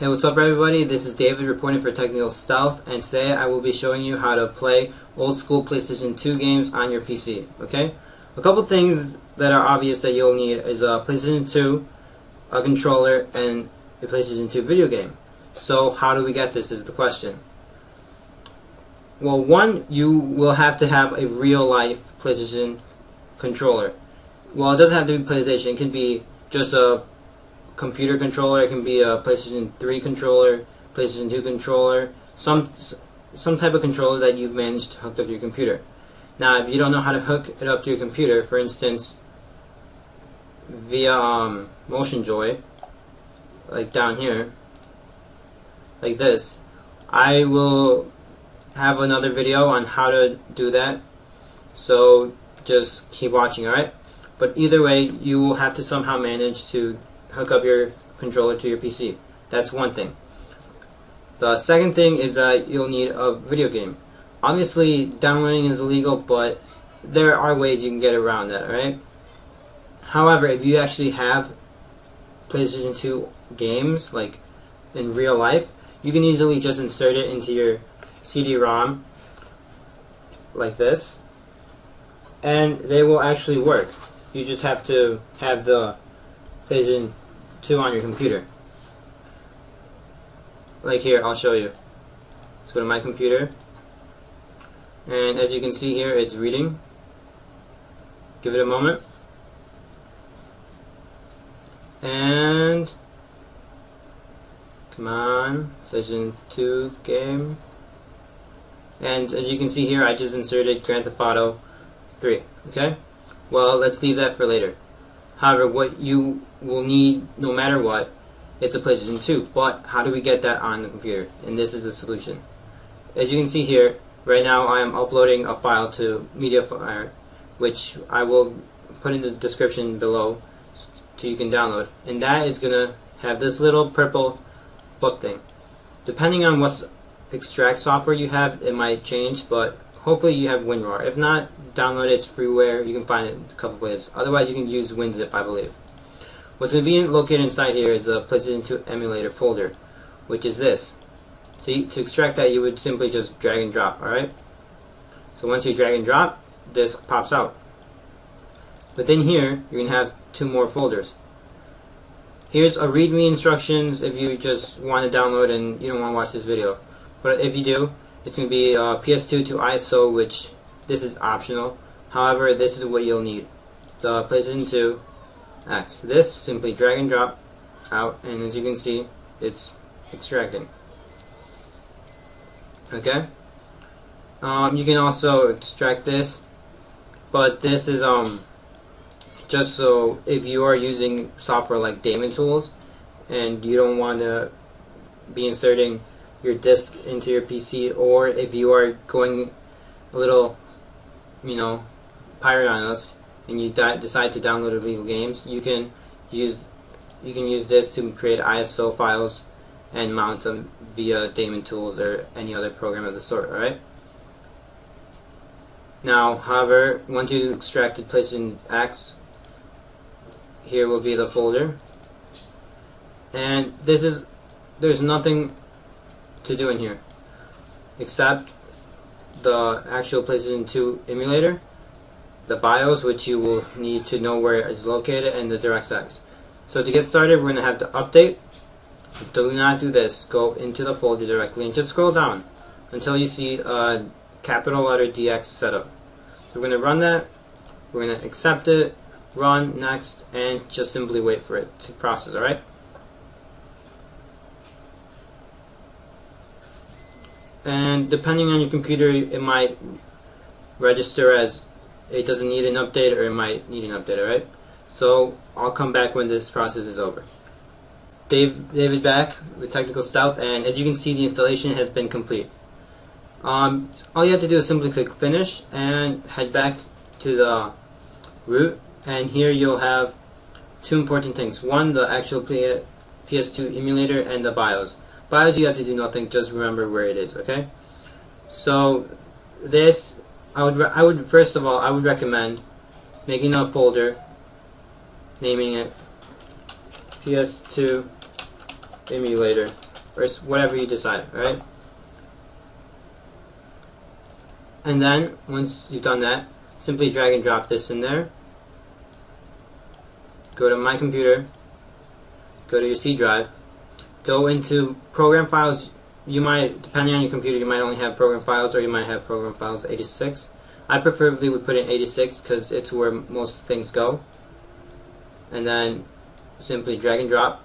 Hey, what's up everybody? This is David reporting for Technical Stealth, and today I will be showing you how to play old school PlayStation 2 games on your PC, okay? A couple things that are obvious that you'll need is a PlayStation 2, a controller, and a PlayStation 2 video game. So how do we get this is the question. Well, one, you will have to have a real life PlayStation controller. Well, it doesn't have to be PlayStation, it can be just a computer controller, it can be a PlayStation 3 controller, PlayStation 2 controller, some type of controller that you've managed to hook up to your computer. Now, if you don't know how to hook it up to your computer, for instance, via Motion Joy, like down here, like this, I will have another video on how to do that, so just keep watching, alright? But either way, you will have to somehow manage to hook up your controller to your PC. That's one thing. The second thing is that you'll need a video game. Obviously, downloading is illegal, but there are ways you can get around that, right? However, if you actually have PlayStation 2 games, like in real life, you can easily just insert it into your CD-ROM, like this, and they will actually work. You just have to have the PlayStation 2 on your computer. Like here, I'll show you. Let's go to my computer, and as you can see here, it's reading. Give it a moment, and come on, PlayStation 2 game. And as you can see here, I just inserted Grand Theft Auto 3. Okay? Well, let's leave that for later. However, what you will need, no matter what, it's a PlayStation 2. But how do we get that on the computer? And this is the solution. As you can see here, right now I am uploading a file to MediaFire, which I will put in the description below so you can download. And that is going to have this little purple book thing. Depending on what extract software you have, it might change, but hopefully you have WinRAR. If not, download it. It's freeware. You can find it a couple ways. Otherwise, you can use WinZip, I believe. What's going to be located inside here is the PlayStation 2 Emulator folder, which is this. So to extract that, you would simply just drag and drop, alright? So once you drag and drop, this pops out. Within here, you're going to have two more folders. Here's a README instructions if you just want to download and you don't want to watch this video. But if you do, it's going to be PS2 to ISO, which this is optional. However, this is what you'll need. The PlayStation 2 X. This, simply drag and drop out, and as you can see, it's extracting. Okay? You can also extract this, but this is just so if you are using software like Daemon Tools, and you don't want to be inserting your disk into your PC, or if you are going a little, pirate on us, and you decide to download illegal games, you can use this to create ISO files and mount them via Daemon Tools or any other program of the sort. Alright. Now, however, once you extracted PlayStation X, here will be the folder, and there's nothing to do in here except the actual PlayStation 2 emulator, the BIOS, which you will need to know where it's located, and the DirectX. So to get started, we're going to have to update. Do not do this. Go into the folder directly and just scroll down until you see a capital letter DX setup. So we're going to run that, we're going to accept it, run, next, and just simply wait for it to process, alright? And depending on your computer, it might register as it doesn't need an update, or it might need an update, alright? So I'll come back when this process is over. David back with Technical Stealth, and as you can see, the installation has been complete. All you have to do is simply click Finish and head back to the root, and here you'll have two important things. One, the actual PS2 emulator, and the BIOS. BIOS, you have to do nothing, just remember where it is, okay? So this, I would first of all, I would recommend making a folder, naming it PS2 Emulator or whatever you decide, right? And then once you've done that, simply drag and drop this in there. Go to My Computer, go to your C drive, go into Program Files. You might, depending on your computer, you might only have Program Files, or you might have Program Files 86. I preferably would put in 86 because it's where most things go. And then simply drag and drop.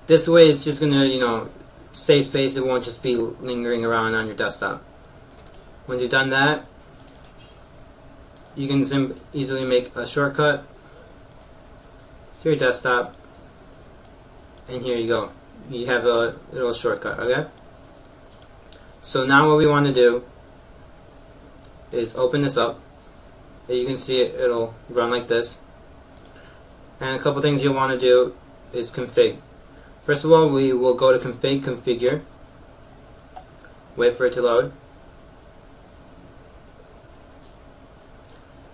This way it's just gonna, save space. It won't just be lingering around on your desktop. Once you've done that, you can easily make a shortcut to your desktop, and here you go. You have a little shortcut, okay? So now what we want to do is open this up. As you can see, it'll run like this. And a couple things you'll want to do is config. First of all, we will go to config, configure, wait for it to load,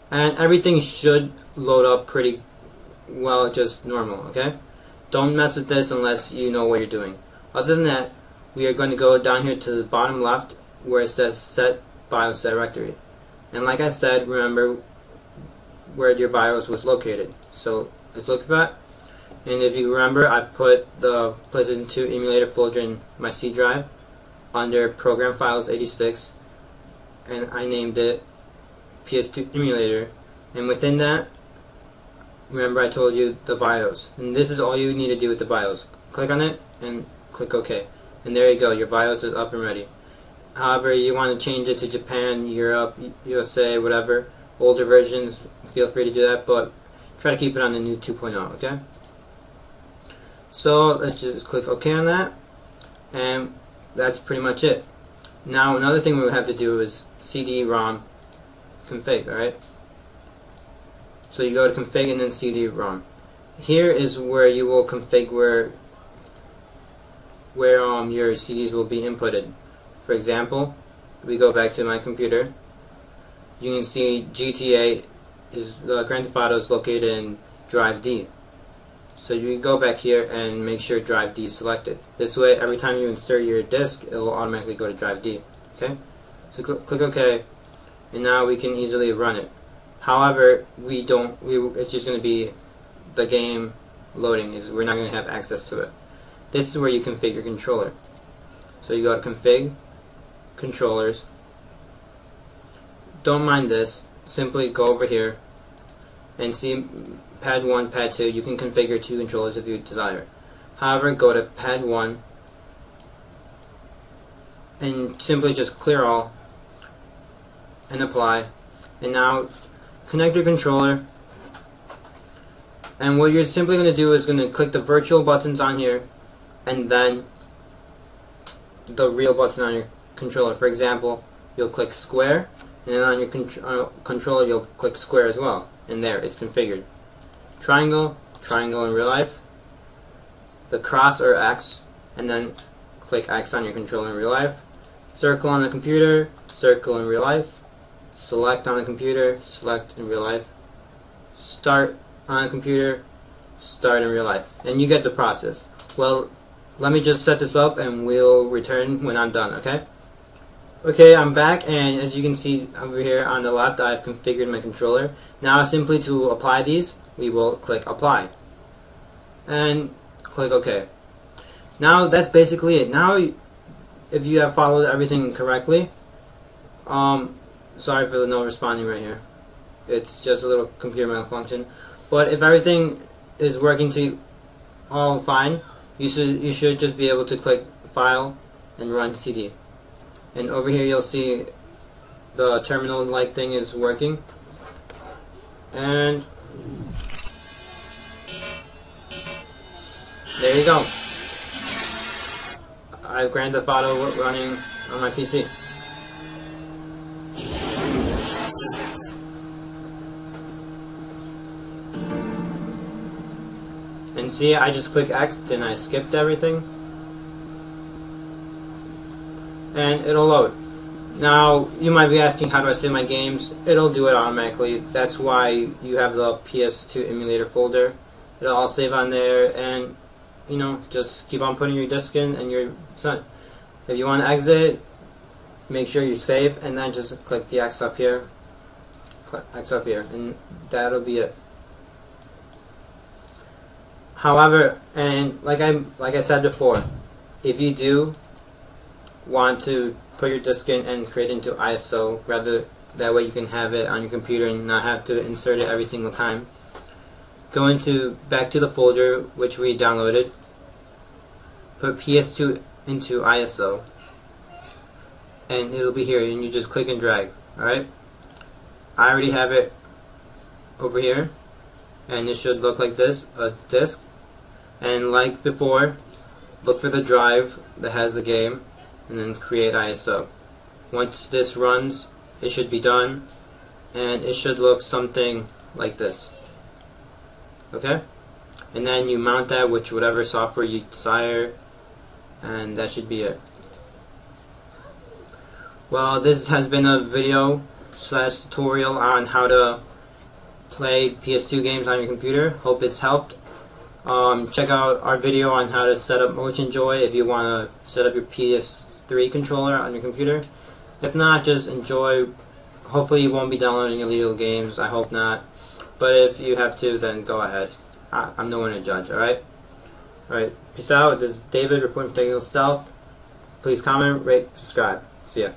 and everything should load up pretty well, just normal, okay? Don't mess with this unless you know what you're doing. Other than that, we are going to go down here to the bottom left where it says set BIOS directory. And like I said, remember where your BIOS was located. So let's look at that. And if you remember, I put the PlayStation 2 emulator folder in my C drive under Program Files 86, and I named it PS2 Emulator. And within that, remember I told you the BIOS. And this is all you need to do with the BIOS. Click on it and click OK. And there you go, your BIOS is up and ready. However, you want to change it to Japan, Europe, USA, whatever, older versions, feel free to do that, but try to keep it on the new 2.0, okay? So let's just click OK on that, and that's pretty much it. Now another thing we have to do is CD-ROM config, alright? So you go to config and then CD-ROM. Here is where you will config where your CDs will be inputted. For example, we go back to my computer. You can see GTA is Grand Theft Auto is located in drive D. So you go back here and make sure drive D is selected. This way, every time you insert your disk, it will automatically go to drive D. Okay? So click OK, and now we can easily run it. However, it's just going to be the game loading. We're not going to have access to it. This is where you configure your controller. So you go to config, controllers. Don't mind this. Simply go over here and see pad 1, pad 2. You can configure 2 controllers if you desire. However, go to pad 1 and simply just clear all and apply. And now connect your controller, and what you're simply going to do is going to click the virtual buttons on here and then the real button on your controller. For example, you'll click square, and then on your controller you'll click square as well, and there, it's configured. Triangle, triangle in real life, the cross or X, and then click X on your controller in real life, circle on the computer, circle in real life, select on the computer, select in real life, start on the computer, start in real life, and you get the process. Well, let me just set this up and we'll return when I'm done, okay? Okay, I'm back, and as you can see over here on the left, I've configured my controller. Now simply to apply these, we will click apply and click OK. Now that's basically it. Now if you have followed everything correctly, sorry for the no responding right here. It's just a little computer malfunction. But if everything is working to all fine, you should just be able to click File and Run CD. And over here you'll see the terminal-like thing is working. And there you go. I have Grand Theft Auto running on my PC. And see, I just click X, then I skipped everything, and it'll load. Now, you might be asking, how do I save my games? It'll do it automatically. That's why you have the PS2 emulator folder. It'll all save on there, and you know, just keep on putting your disk in and you're done. If you want to exit, make sure you save and then just click the X up here. Click X up here, and that'll be it. However, and like I said before, if you do want to put your disk in and create into ISO, rather that way you can have it on your computer and not have to insert it every single time, go into back to the folder which we downloaded, put PS2 into ISO, and it'll be here, and you just click and drag. Alright, I already have it over here, and it should look like this, a disk. And like before, look for the drive that has the game and then create ISO. Once this runs, it should be done, and it should look something like this. Okay? And then you mount that with whatever software you desire, and that should be it. Well, this has been a video / tutorial on how to play PS2 games on your computer. Hope it's helped. Check out our video on how to set up Motion Joy if you want to set up your PS3 controller on your computer. If not, just enjoy. Hopefully you won't be downloading illegal games. I hope not. But if you have to, then go ahead. I'm no one to judge, alright? Alright, peace out. This is David reporting for Technical Stealth. Please comment, rate, subscribe. See ya.